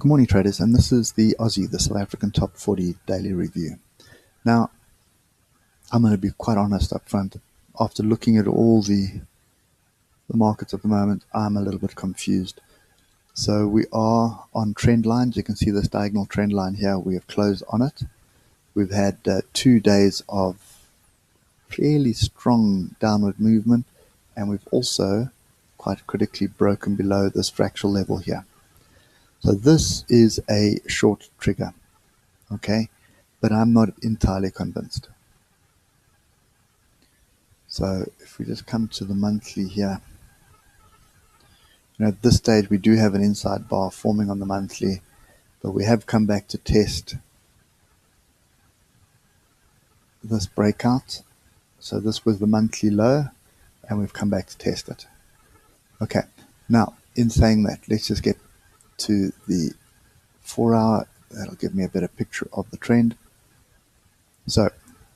Good morning, traders, and this is the Aussie, the South African Top 40 Daily Review. Now, I'm going to be quite honest up front. After looking at all the markets at the moment, I'm a little bit confused. So we are on trend lines. You can see this diagonal trend line here. We have closed on it. We've had 2 days of fairly strong downward movement, and we've also quite critically broken below this fractal level here. So this is a short trigger, okay, but I'm not entirely convinced. So if we just come to the monthly here, at this stage we do have an inside bar forming on the monthly, but we have come back to test this breakout. So this was the monthly low, and we've come back to test it. Okay, now in saying that, let's just get to the 4 hour. That'll give me a better picture of the trend. So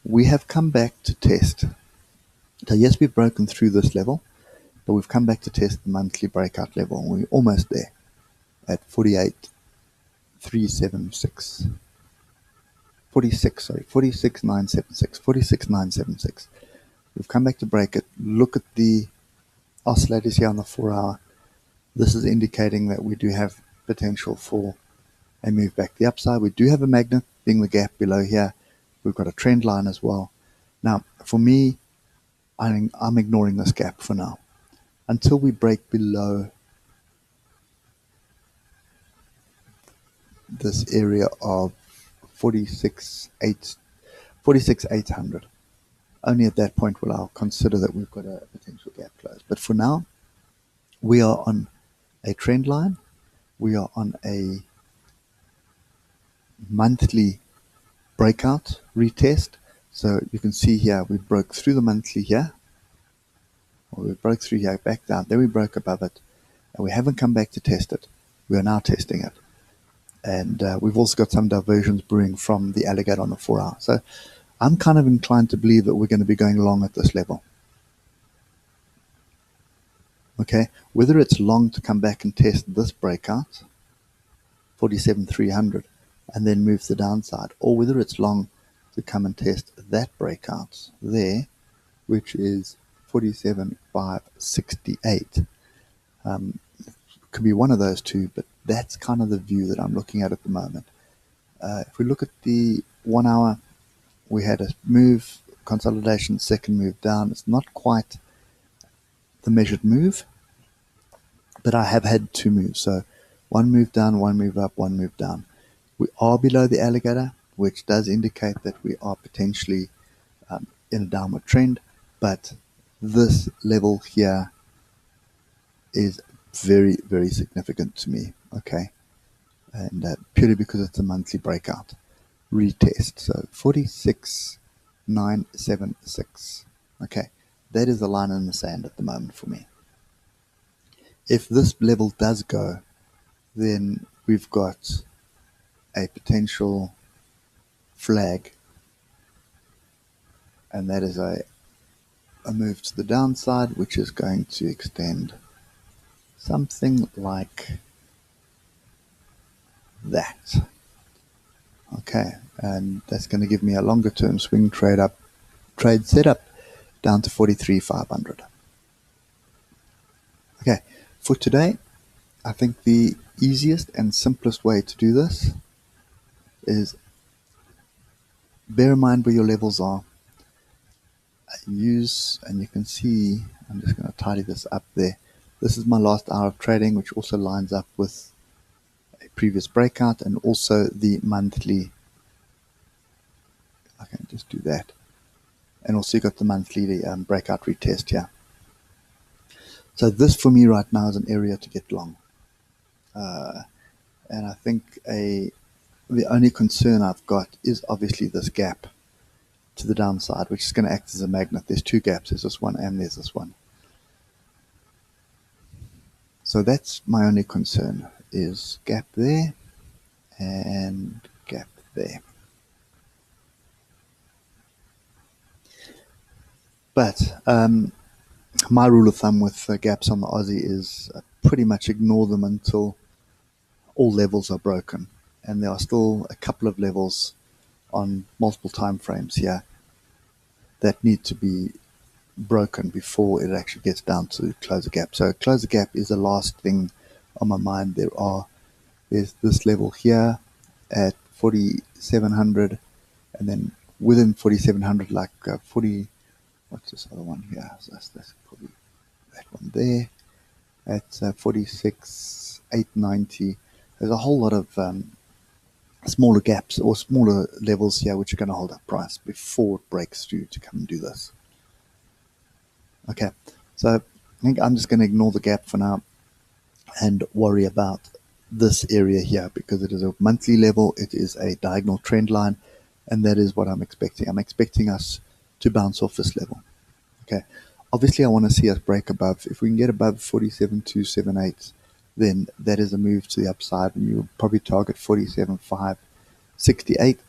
we have come back to test. So yes, we've broken through this level, but we've come back to test the monthly breakout level. We're almost there at 46,976. We've come back to break it. Look at the oscillators here on the 4 hour. This is indicating that we do have potential for a move back the upside. We do have a magnet being the gap below here. We've got a trend line as well. Now, for me, I'm ignoring this gap for now until we break below this area of 46,800. Only at that point will I consider that we've got a potential gap close. But for now, we are on a trend line. We are on a monthly breakout retest. So you can see here we broke through the monthly here, or we broke through here, back down, then we broke above it, and we haven't come back to test it. We are now testing it, and we've also got some diversions brewing from the alligator on the 4 hour. So I'm kind of inclined to believe that we're going to be going long at this level. Okay, whether it's long to come back and test this breakout, 47,300, and then move to the downside, or whether it's long to come and test that breakout there, which is 47,568. Could be one of those two, but that's kind of the view that I'm looking at the moment. If we look at the 1 hour, we had a move, consolidation, second move down. It's not quite the measured move, but I have had 2 moves. So 1 move down, 1 move up, 1 move down. We are below the alligator, which does indicate that we are potentially in a downward trend, but this level here is very, very significant to me, okay? And purely because it's a monthly breakout retest. So 46,976. Okay, that is the line in the sand at the moment for me. If this level does go, then we've got a potential flag, and that is a move to the downside, which is going to extend something like that. Okay, and that's going to give me a longer term swing trade setup down to 43,500. Okay, for today, I think the easiest and simplest way to do this is bear in mind where your levels are. Use, and you can see, I'm just going to tidy this up there. This is my last hour of trading, which also lines up with a previous breakout and also the monthly. I can just do that. And also you got the monthly breakout retest here. So this for me right now is an area to get long. And I think the only concern I've got is obviously this gap to the downside, which is going to act as a magnet. There's 2 gaps. There's this one and there's this one. So that's my only concern, is gap there and gap there. But my rule of thumb with gaps on the Aussie is pretty much ignore them until all levels are broken, and there are still a couple of levels on multiple time frames here that need to be broken before it actually gets down to close the gap. So close the gap is the last thing on my mind. There's this level here at 4,700, and then within 4,700, like 40. What's this other one here? So that's probably that one there. At 46,890. There's a whole lot of smaller gaps or smaller levels here which are going to hold up price before it breaks through to come and do this. Okay, so I think I'm just going to ignore the gap for now and worry about this area here, because it is a monthly level, it is a diagonal trend line, and that is what I'm expecting. I'm expecting us to bounce off this level. Okay, obviously I want to see us break above. If we can get above 47,278, then that is a move to the upside, and you'll probably target 47,568.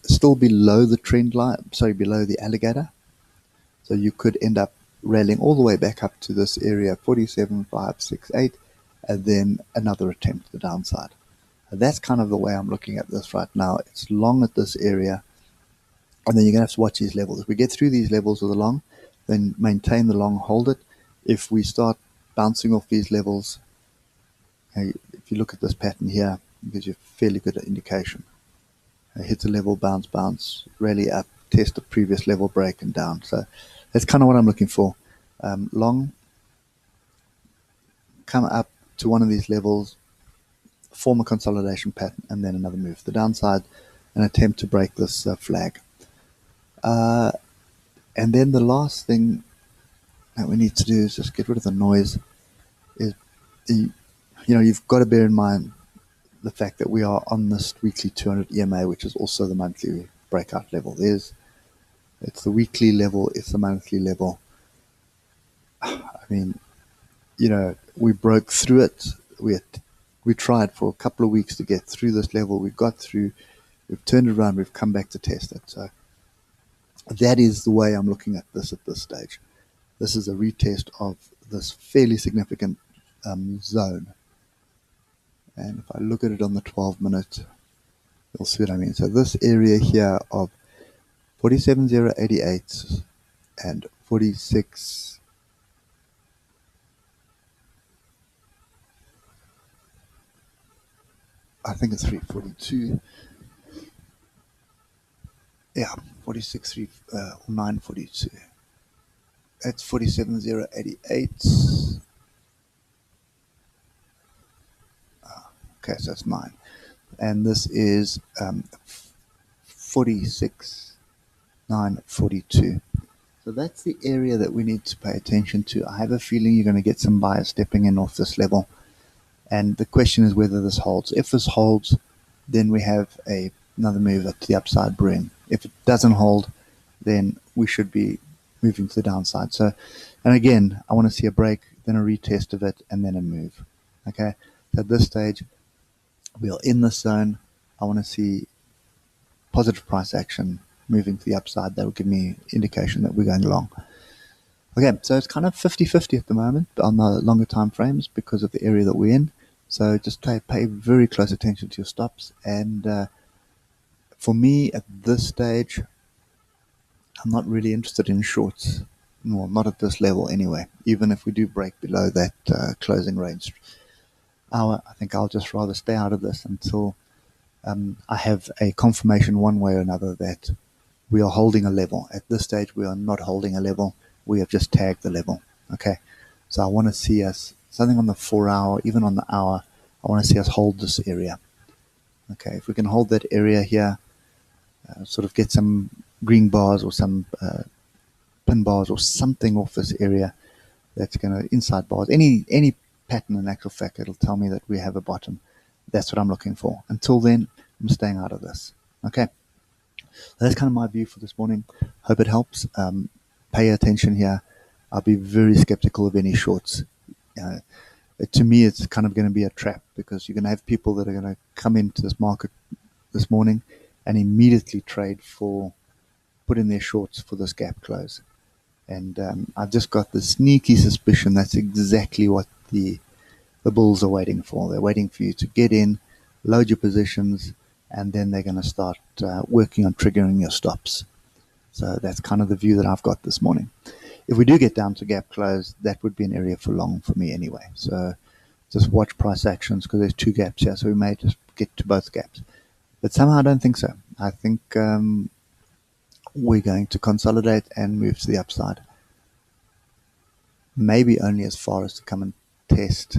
Still below the trend line, sorry, below the alligator. So you could end up rallying all the way back up to this area, 47,568, and then another attempt to the downside. And that's kind of the way I'm looking at this right now. It's long at this area, and then you're going to have to watch these levels. If we get through these levels with the long, then maintain the long, hold it. If we start bouncing off these levels, if you look at this pattern here, it gives you a fairly good indication. Hit a level, bounce, bounce, rally up, test the previous level, break, and down. So that's kind of what I'm looking for. Long, come up to one of these levels, form a consolidation pattern, and then another move. The downside, an attempt to break this flag. And then the last thing that we need to do is just get rid of the noise. You've got to bear in mind the fact that we are on this weekly 200 EMA, which is also the monthly breakout level. It's the weekly level, it's the monthly level. I mean, we broke through it. We tried for a couple of weeks to get through this level. We got through, we've turned it around, we've come back to test it. So that is the way I'm looking at this stage. This is a retest of this fairly significant zone. And if I look at it on the 12-minute, you'll see what I mean. So this area here of 47,088 and 46, I think it's 342. Yeah, 46, 942. That's 47,088. Okay, so that's 9. And this is 46,942. So that's the area that we need to pay attention to. I have a feeling you're going to get some buyers stepping in off this level. And the question is whether this holds. If this holds, then we have another move up to the upside brewing. If it doesn't hold, then we should be moving to the downside. So, and again, I want to see a break, then a retest of it, and then a move. Okay, so at this stage, we are in this zone. I want to see positive price action moving to the upside. That will give me indication that we're going long. Okay, so it's kind of 50-50 at the moment on the longer time frames because of the area that we're in. So just pay very close attention to your stops. And for me at this stage, I'm not really interested in shorts. Well, not at this level anyway. Even if we do break below that closing range hour, I think I'll just rather stay out of this until I have a confirmation one way or another that we are holding a level. At this stage, we are not holding a level. We have just tagged the level. Okay, so I want to see us, something on the 4 hour, even on the hour, I want to see us hold this area. Okay, if we can hold that area here, sort of get some green bars or some pin bars or something off this area that's going to, inside bars, any pattern in actual fact, it'll tell me that we have a bottom. That's what I'm looking for. Until then, I'm staying out of this. Okay, that's kind of my view for this morning. Hope it helps. Pay attention here. I'll be very skeptical of any shorts. To me, it's kind of going to be a trap because you're going to have people that are going to come into this market this morning and immediately put in their shorts for this gap close. And I've just got the sneaky suspicion that's exactly what the the bulls are waiting for. They're waiting for you to get in, load your positions, and then they're going to start working on triggering your stops. So that's kind of the view that I've got this morning. If we do get down to gap close, that would be an area for long for me anyway. So just watch price actions because there's two gaps here, so we may just get to both gaps. But somehow I don't think so. I think we're going to consolidate and move to the upside. Maybe only as far as to come and test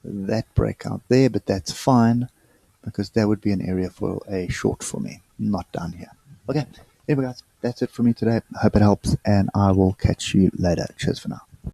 that breakout there, but that's fine because that would be an area for a short for me, not down here. Okay, anyway guys, that's it for me today. I hope it helps, and I will catch you later. Cheers for now.